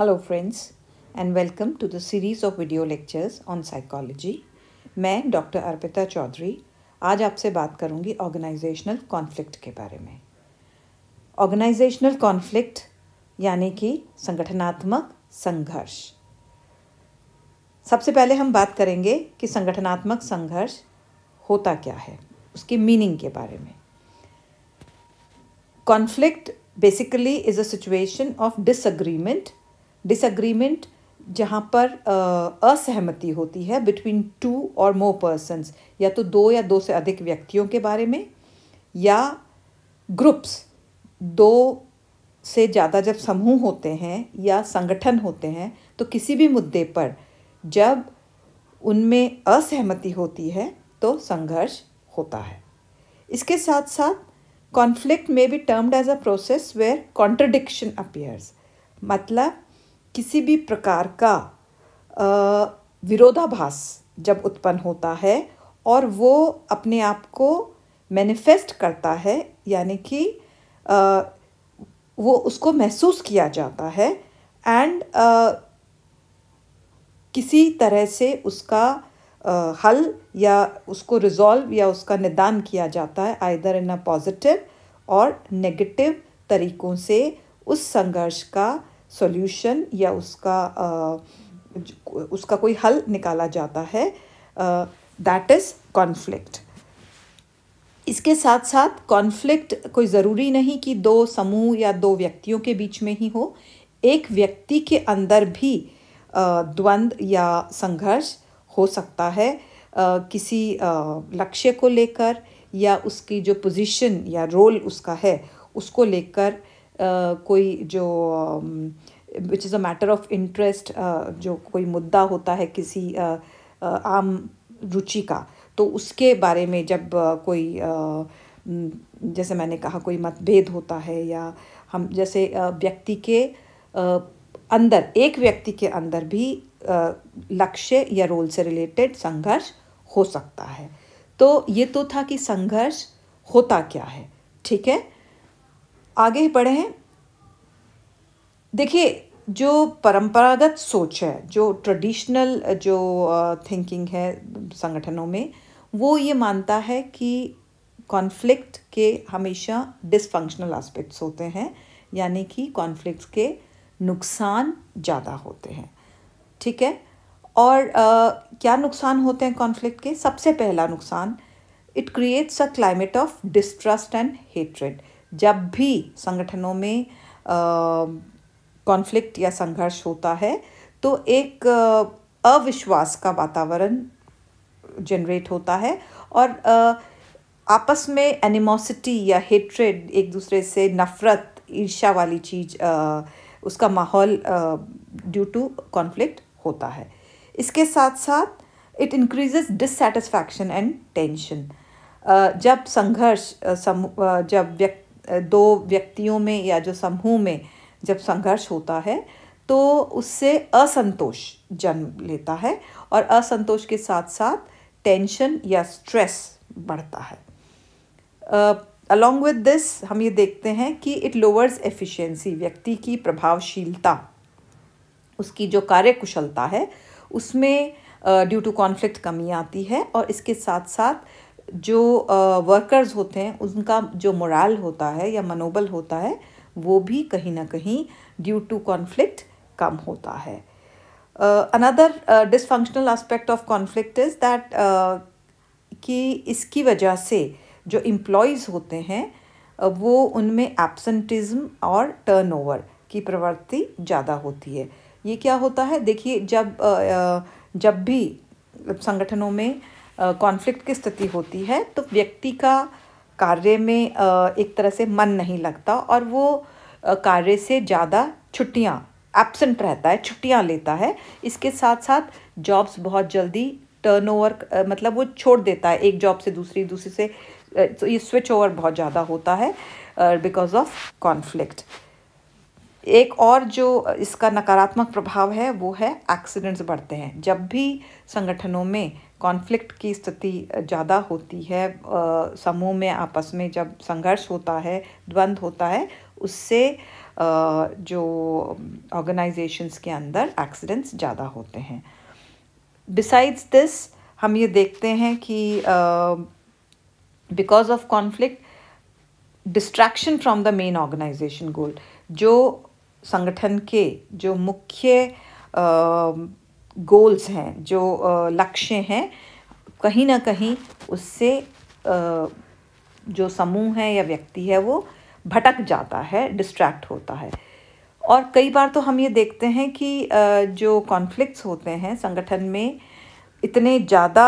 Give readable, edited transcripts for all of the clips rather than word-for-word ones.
Hello friends and welcome to the series of video lectures on psychology. मैं doctor Arpita Chaudhary आज आपसे बात करूंगी ऑर्गेनाइजेशनल कॉन्फ्लिक्ट के बारे में। ऑर्गेनाइजेशनल कॉन्फ्लिक्ट यानी कि संगठनात्मक संघर्ष। सबसे पहले हम बात करेंगे कि संगठनात्मक संघर्ष होता क्या है, उसकी मीनिंग के बारे में। Conflict basically is a situation of disagreement जहाँ पर असहमति होती है बिटवीन टू और मोर पर्सन्स, या तो दो या दो से अधिक व्यक्तियों के बारे में, या ग्रुप्स, दो से ज़्यादा जब समूह होते हैं या संगठन होते हैं तो किसी भी मुद्दे पर जब उनमें असहमति होती है तो संघर्ष होता है। इसके साथ साथ कॉन्फ्लिक्ट में be termed as a process where contradiction appears, मतलब किसी भी प्रकार का विरोधाभास जब उत्पन्न होता है और वो अपने आप को मैनिफेस्ट करता है, यानी कि वो उसको महसूस किया जाता है एंड किसी तरह से उसका हल या उसको रिजॉल्व या उसका निदान किया जाता है, आइदर इन अ पॉजिटिव और नेगेटिव तरीक़ों से उस संघर्ष का सॉल्यूशन या उसका कोई हल निकाला जाता है। That is conflict. इसके साथ साथ कॉन्फ्लिक्ट कोई ज़रूरी नहीं कि दो समूह या दो व्यक्तियों के बीच में ही हो, एक व्यक्ति के अंदर भी द्वंद्व या संघर्ष हो सकता है किसी लक्ष्य को लेकर, या उसकी जो पोजीशन या रोल उसका है उसको लेकर, कोई जो which is a matter of interest, जो कोई मुद्दा होता है किसी आम रुचि का, तो उसके बारे में जब कोई जैसे मैंने कहा कोई मतभेद होता है, या हम जैसे व्यक्ति के अंदर, एक व्यक्ति के अंदर भी लक्ष्य या रोल से रिलेटेड संघर्ष हो सकता है। तो ये तो था कि संघर्ष होता क्या है। ठीक है, आगे बढ़े हैं। देखिए, जो परंपरागत सोच है, जो ट्रेडिशनल जो थिंकिंग है संगठनों में, वो ये मानता है कि कॉन्फ्लिक्ट के हमेशा डिसफंक्शनल एस्पेक्ट्स होते हैं, यानी कि कॉन्फ्लिक्ट्स के नुकसान ज़्यादा होते हैं। ठीक है, और क्या नुकसान होते हैं कॉन्फ्लिक्ट के? सबसे पहला नुकसान, it creates a climate of distrust and hatred. जब भी संगठनों में कॉन्फ्लिक्ट या संघर्ष होता है तो एक अविश्वास का वातावरण जनरेट होता है, और आपस में एनिमोसिटी या हेट्रेड, एक दूसरे से नफ़रत, ईर्ष्या वाली चीज़, उसका माहौल ड्यू टू कॉन्फ्लिक्ट होता है। इसके साथ साथ it increases dissatisfaction and tension. जब संघर्ष जब दो व्यक्तियों में या जो समूह में जब संघर्ष होता है तो उससे असंतोष जन्म लेता है, और असंतोष के साथ साथ टेंशन या स्ट्रेस बढ़ता है। अलॉन्ग विद दिस हम ये देखते हैं कि इट लोअर्स एफिशिएंसी, व्यक्ति की प्रभावशीलता, उसकी जो कार्यकुशलता है उसमें ड्यू टू कॉन्फ्लिक्ट कमी आती है, और इसके साथ साथ जो वर्कर्स होते हैं उनका जो मोरल होता है या मनोबल होता है वो भी कहीं ना कहीं ड्यू टू कॉन्फ्लिक्ट कम होता है। Another dysfunctional aspect of conflict is that कि इसकी वजह से जो एम्प्लॉयज़ होते हैं वो उनमें एब्सेंटिज्म और टर्नओवर की प्रवृत्ति ज़्यादा होती है। ये क्या होता है? देखिए, जब भी संगठनों में कॉन्फ्लिक्ट की स्थिति होती है तो व्यक्ति का कार्य में एक तरह से मन नहीं लगता, और वो कार्य से ज़्यादा छुट्टियाँ, एब्सेंट रहता है, छुट्टियाँ लेता है। इसके साथ साथ जॉब्स बहुत जल्दी टर्नओवर, मतलब वो छोड़ देता है एक जॉब से दूसरी से, तो ये स्विच ओवर बहुत ज़्यादा होता है बिकॉज ऑफ कॉन्फ्लिक्ट। एक और जो इसका नकारात्मक प्रभाव है वो है एक्सीडेंट्स बढ़ते हैं। जब भी संगठनों में कॉन्फ्लिक्ट की स्थिति ज़्यादा होती है, समूह में आपस में जब संघर्ष होता है, द्वंद्व होता है, उससे जो ऑर्गेनाइजेशंस के अंदर एक्सीडेंट्स ज़्यादा होते हैं। बिसाइड्स दिस हम ये देखते हैं कि because of conflict distraction from the main organisation goal, जो संगठन के जो मुख्य गोल्स हैं, जो लक्ष्य हैं, कहीं ना कहीं उससे जो समूह है या व्यक्ति है वो भटक जाता है, डिस्ट्रैक्ट होता है। और कई बार तो हम ये देखते हैं कि जो कॉन्फ्लिक्ट्स होते हैं संगठन में इतने ज़्यादा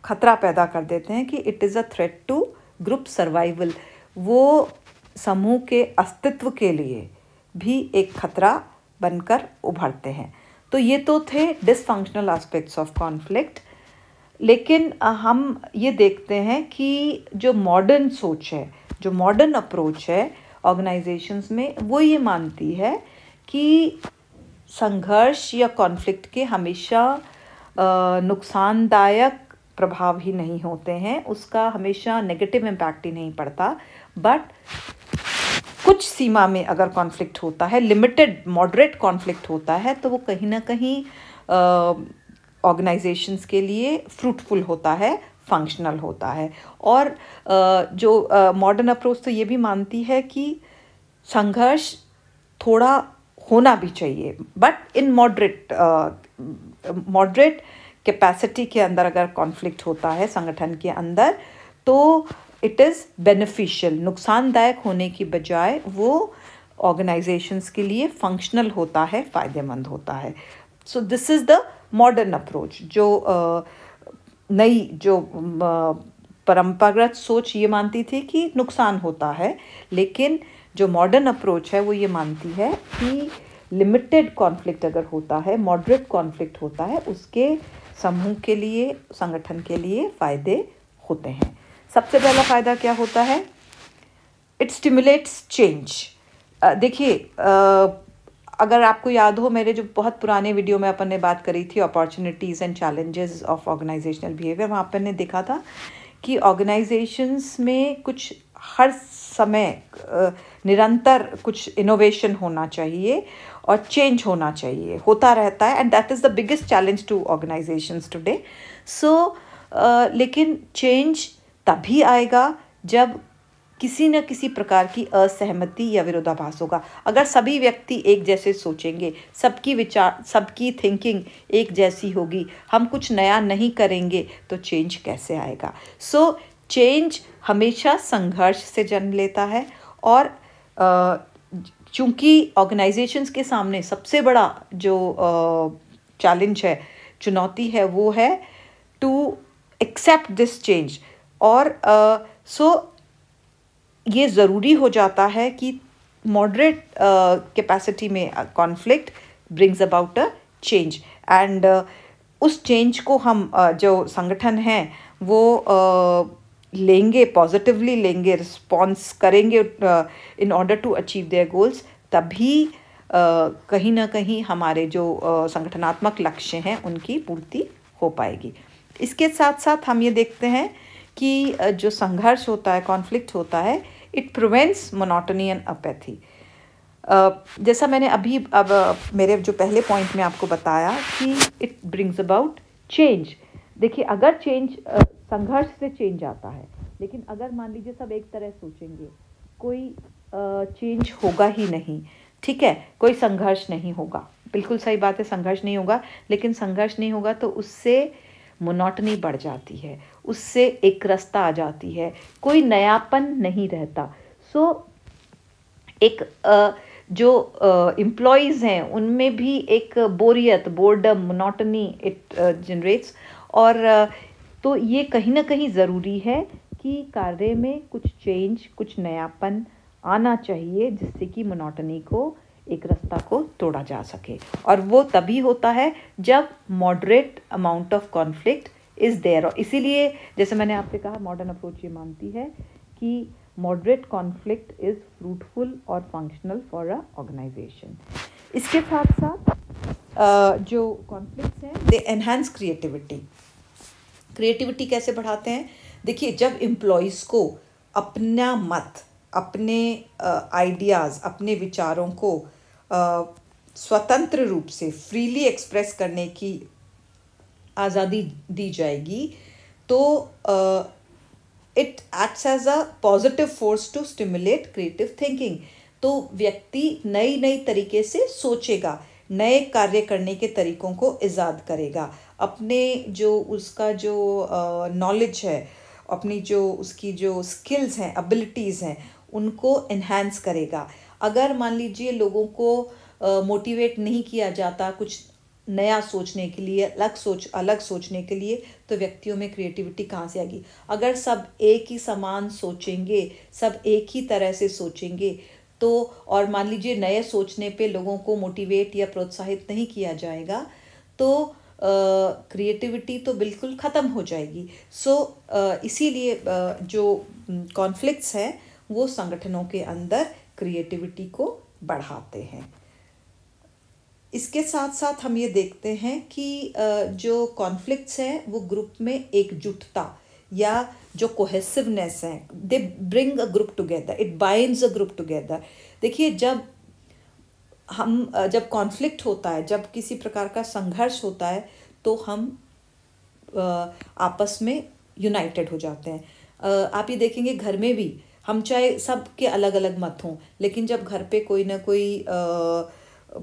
खतरा पैदा कर देते हैं कि it is a threat to group survival, वो समूह के अस्तित्व के लिए भी एक खतरा बनकर उभरते हैं। तो ये तो थे डिसफंक्शनल एस्पेक्ट्स ऑफ कॉन्फ्लिक्ट। लेकिन हम ये देखते हैं कि जो मॉडर्न सोच है, जो मॉडर्न अप्रोच है ऑर्गेनाइजेशंस में, वो ये मानती है कि संघर्ष या कॉन्फ्लिक्ट के हमेशा नुकसानदायक प्रभाव ही नहीं होते हैं, उसका हमेशा नेगेटिव इम्पैक्ट ही नहीं पड़ता, बट कुछ सीमा में अगर कॉन्फ्लिक्ट होता है, लिमिटेड मॉडरेट कॉन्फ्लिक्ट होता है, तो वो कहीं ना कहीं ऑर्गेनाइजेशंस के लिए फ्रूटफुल होता है, फंक्शनल होता है। और जो मॉडर्न अप्रोच तो ये भी मानती है कि संघर्ष थोड़ा होना भी चाहिए, बट इन मॉडरेट कैपेसिटी के अंदर अगर कॉन्फ्लिक्ट होता है संगठन के अंदर, तो इट इज़ बेनिफिशियल, नुकसानदायक होने की बजाय वो ऑर्गेनाइजेशंस के लिए फंक्शनल होता है, फ़ायदेमंद होता है। So this is the modern approach. जो नई जो परंपरागत सोच ये मानती थी कि नुकसान होता है, लेकिन जो मॉडर्न अप्रोच है वो ये मानती है कि लिमिटेड कॉन्फ्लिक्ट अगर होता है, मॉडरेट कॉन्फ्लिक्ट होता है, उसके समूह के लिए, संगठन के लिए फ़ायदे होते हैं। सबसे पहला फ़ायदा क्या होता है? It stimulates change. देखिए, अगर आपको याद हो, मेरे जो बहुत पुराने वीडियो में अपन ने बात करी थी opportunities and challenges of organisational behaviour, वहाँ अपन ने देखा था कि ऑर्गेनाइजेशंस में कुछ हर समय निरंतर कुछ इनोवेशन होना चाहिए और चेंज होना चाहिए, होता रहता है, and that is the biggest challenge to organisations today. So लेकिन चेंज तभी आएगा जब किसी न किसी प्रकार की असहमति या विरोधाभास होगा। अगर सभी व्यक्ति एक जैसे सोचेंगे, सबकी विचार, सबकी थिंकिंग एक जैसी होगी, हम कुछ नया नहीं करेंगे, तो चेंज कैसे आएगा? सो चेंज हमेशा संघर्ष से जन्म लेता है। और चूँकि ऑर्गेनाइजेशंस के सामने सबसे बड़ा जो चैलेंज है, चुनौती है, वो है टू एक्सेप्ट दिस चेंज। और सो ये ज़रूरी हो जाता है कि मॉडरेट कैपेसिटी में conflict brings about a change, and उस चेंज को हम जो संगठन हैं वो लेंगे, पॉजिटिवली लेंगे, रिस्पॉन्स करेंगे in order to achieve their goals, तभी कहीं ना कहीं हमारे जो संगठनात्मक लक्ष्य हैं उनकी पूर्ति हो पाएगी। इसके साथ साथ हम ये देखते हैं कि जो संघर्ष होता है, कॉन्फ्लिक्ट होता है, it prevents monotony and apathy. जैसा मैंने अब मेरे जो पहले पॉइंट में आपको बताया कि इट ब्रिंग्स अबाउट चेंज। देखिए, अगर चेंज, संघर्ष से चेंज आता है, लेकिन अगर मान लीजिए सब एक तरह सोचेंगे, कोई चेंज होगा ही नहीं, ठीक है, कोई संघर्ष नहीं होगा, बिल्कुल सही बात है, संघर्ष नहीं होगा, लेकिन संघर्ष नहीं होगा तो उससे मोनोटनी बढ़ जाती है, उससे एक रास्ता आ जाती है, कोई नयापन नहीं रहता। सो एक जो एम्प्लॉयज़ हैं उनमें भी एक बोरियत, बोर्डम, मोनोटनी इट जनरेट्स। और तो ये कहीं ना कहीं ज़रूरी है कि कार्य में कुछ चेंज, कुछ नयापन आना चाहिए, जिससे कि मोनोटनी को, एक रास्ता को तोड़ा जा सके। और वो तभी होता है जब moderate amount of conflict is there. और इसीलिए जैसे मैंने आपसे कहा, मॉडर्न अप्रोच ये मानती है कि मॉडरेट कॉन्फ्लिक्ट इज़ फ्रूटफुल और फंक्शनल फॉर अ ऑर्गेनाइजेशन। इसके साथ साथ जो कॉन्फ्लिक्ट्स हैं, दे एनहांस क्रिएटिविटी। क्रिएटिविटी कैसे बढ़ाते हैं? देखिए, जब एम्प्लॉयज़ को अपना मत, अपने आइडियाज़, अपने विचारों को स्वतंत्र रूप से फ्रीली एक्सप्रेस करने की आज़ादी दी जाएगी, तो it acts as a positive force to stimulate creative thinking. तो व्यक्ति नई नई तरीके से सोचेगा, नए कार्य करने के तरीकों को इजाद करेगा, अपने जो उसका जो नॉलेज है, अपनी जो उसकी जो स्किल्स हैं, एबिलिटीज़ हैं, उनको इन्हांस करेगा। अगर मान लीजिए लोगों को मोटिवेट नहीं किया जाता कुछ नया सोचने के लिए, अलग सोचने के लिए, तो व्यक्तियों में क्रिएटिविटी कहाँ से आएगी? अगर सब एक ही समान सोचेंगे, सब एक ही तरह से सोचेंगे, तो और मान लीजिए नए सोचने पे लोगों को मोटिवेट या प्रोत्साहित नहीं किया जाएगा, तो क्रिएटिविटी तो बिल्कुल ख़त्म हो जाएगी। इसीलिए जो कॉन्फ्लिक्ट्स हैं वो संगठनों के अंदर क्रिएटिविटी को बढ़ाते हैं। इसके साथ साथ हम ये देखते हैं कि जो कॉन्फ्लिक्ट्स हैं वो ग्रुप में एकजुटता या जो कोहेसिवनेस है, they bring a group together, it binds a group together. देखिए, जब कॉन्फ्लिक्ट होता है, जब किसी प्रकार का संघर्ष होता है, तो हम आपस में यूनाइटेड हो जाते हैं। आप ये देखेंगे घर में भी, हम चाहे सबके अलग अलग मत हों, लेकिन जब घर पे कोई ना कोई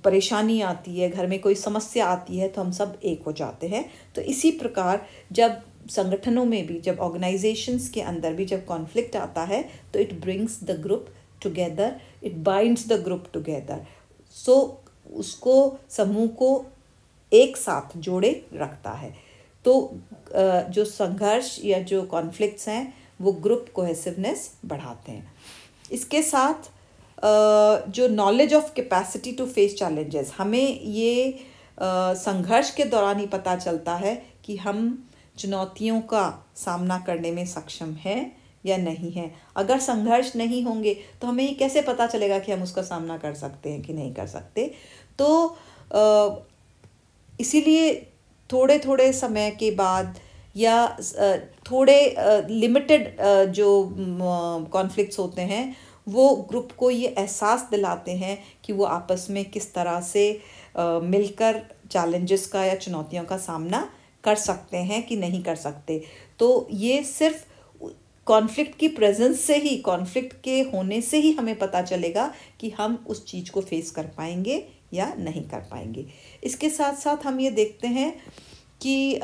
परेशानी आती है, घर में कोई समस्या आती है, तो हम सब एक हो जाते हैं। तो इसी प्रकार जब संगठनों में भी, जब ऑर्गेनाइजेशंस के अंदर भी जब कॉन्फ्लिक्ट आता है, तो it brings the group together, it binds the group together. उसको, समूह को एक साथ जोड़े रखता है। तो जो संघर्ष या जो कॉन्फ्लिक्ट्स हैं वो ग्रुप कोहेसिवनेस बढ़ाते हैं। इसके साथ जो knowledge of capacity to face challenges, हमें ये संघर्ष के दौरान ही पता चलता है कि हम चुनौतियों का सामना करने में सक्षम हैं या नहीं हैं। अगर संघर्ष नहीं होंगे तो हमें ये कैसे पता चलेगा कि हम उसका सामना कर सकते हैं कि नहीं कर सकते। तो इसीलिए थोड़े थोड़े समय के बाद या थोड़े लिमिटेड जो कॉन्फ्लिक्ट्स होते हैं, वो ग्रुप को ये एहसास दिलाते हैं कि वो आपस में किस तरह से मिलकर चैलेंजेस का या चुनौतियों का सामना कर सकते हैं कि नहीं कर सकते। तो ये सिर्फ कॉन्फ्लिक्ट की प्रेजेंस से ही, कॉन्फ्लिक्ट के होने से ही हमें पता चलेगा कि हम उस चीज़ को फेस कर पाएंगे या नहीं कर पाएंगे। इसके साथ साथ हम ये देखते हैं कि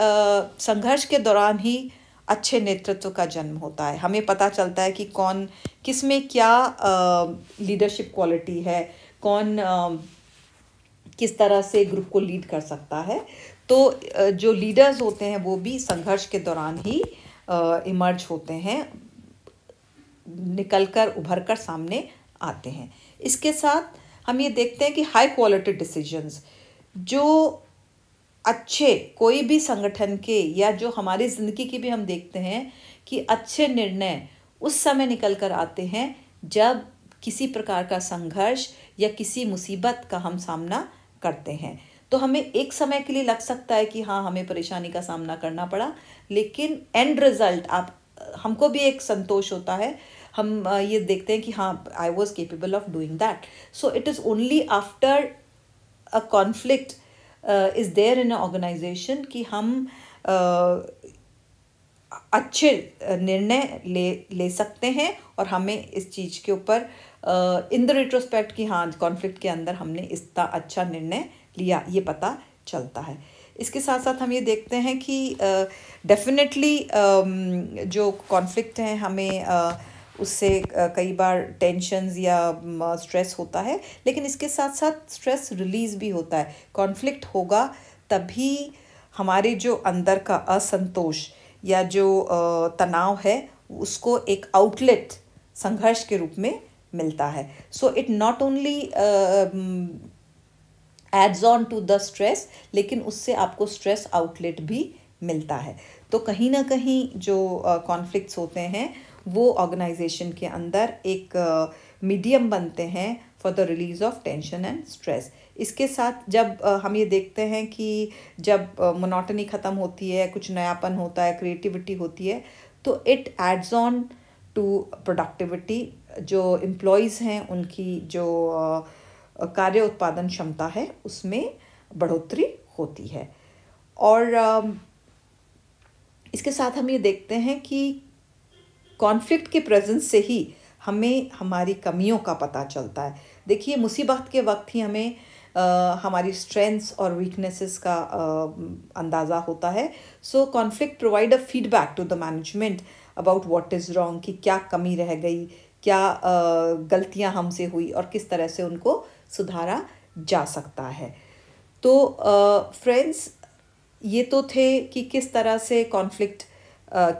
संघर्ष के दौरान ही अच्छे नेतृत्व का जन्म होता है। हमें पता चलता है कि कौन किस में क्या लीडरशिप क्वालिटी है, कौन किस तरह से ग्रुप को लीड कर सकता है। तो जो लीडर्स होते हैं वो भी संघर्ष के दौरान ही इमर्ज होते हैं, निकलकर उभर कर सामने आते हैं। इसके साथ हम ये देखते हैं कि हाई क्वालिटी डिसीजंस, जो अच्छे कोई भी संगठन के या जो हमारी ज़िंदगी की भी हम देखते हैं कि अच्छे निर्णय उस समय निकल कर आते हैं जब किसी प्रकार का संघर्ष या किसी मुसीबत का हम सामना करते हैं। तो हमें एक समय के लिए लग सकता है कि हाँ, हमें परेशानी का सामना करना पड़ा, लेकिन एंड रिजल्ट हमको भी एक संतोष होता है। हम ये देखते हैं कि हाँ, I was capable of doing that. So it is only after a conflict is there in a organisation कि हम अच्छे निर्णय ले सकते हैं और हमें इस चीज़ के ऊपर इन द रिट्रोस्पेक्ट कि हाँ, कॉन्फ्लिक्ट के अंदर हमने इतना अच्छा निर्णय लिया, ये पता चलता है। इसके साथ साथ हम ये देखते हैं कि डेफिनेटली जो कॉन्फ्लिक्ट हैं हमें उससे कई बार टेंशन्स या स्ट्रेस होता है, लेकिन इसके साथ साथ स्ट्रेस रिलीज़ भी होता है। कॉन्फ्लिक्ट होगा तभी हमारे जो अंदर का असंतोष या जो तनाव है उसको एक आउटलेट संघर्ष के रूप में मिलता है। So it not only adds on to the stress, लेकिन उससे आपको स्ट्रेस आउटलेट भी मिलता है। तो कहीं ना कहीं जो कॉन्फ्लिक्ट्स होते हैं वो ऑर्गेनाइजेशन के अंदर एक मीडियम बनते हैं for the release of tension and stress. इसके साथ जब हम ये देखते हैं कि जब मोनोटनी ख़त्म होती है, कुछ नयापन होता है, क्रिएटिविटी होती है, तो it adds on to productivity जो एम्प्लॉयज़ हैं उनकी जो कार्य उत्पादन क्षमता है उसमें बढ़ोतरी होती है। और इसके साथ हम ये देखते हैं कि कॉन्फ्लिक्ट के प्रेजेंस से ही हमें हमारी कमियों का पता चलता है। देखिए, मुसीबत के वक्त ही हमें हमारी स्ट्रेंथ्स और वीकनेसेस का अंदाज़ा होता है। So conflict provide a feedback to the management about what is wrong, कि क्या कमी रह गई, क्या गलतियां हमसे हुई और किस तरह से उनको सुधारा जा सकता है। तो फ्रेंड्स, ये तो थे कि किस तरह से कॉन्फ्लिक्ट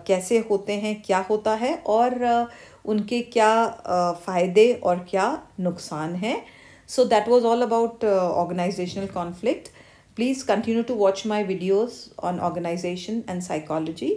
कैसे होते हैं, क्या होता है और उनके क्या फ़ायदे और क्या नुकसान हैं। So that was all about organizational conflict. Please continue to watch my videos on organization and psychology.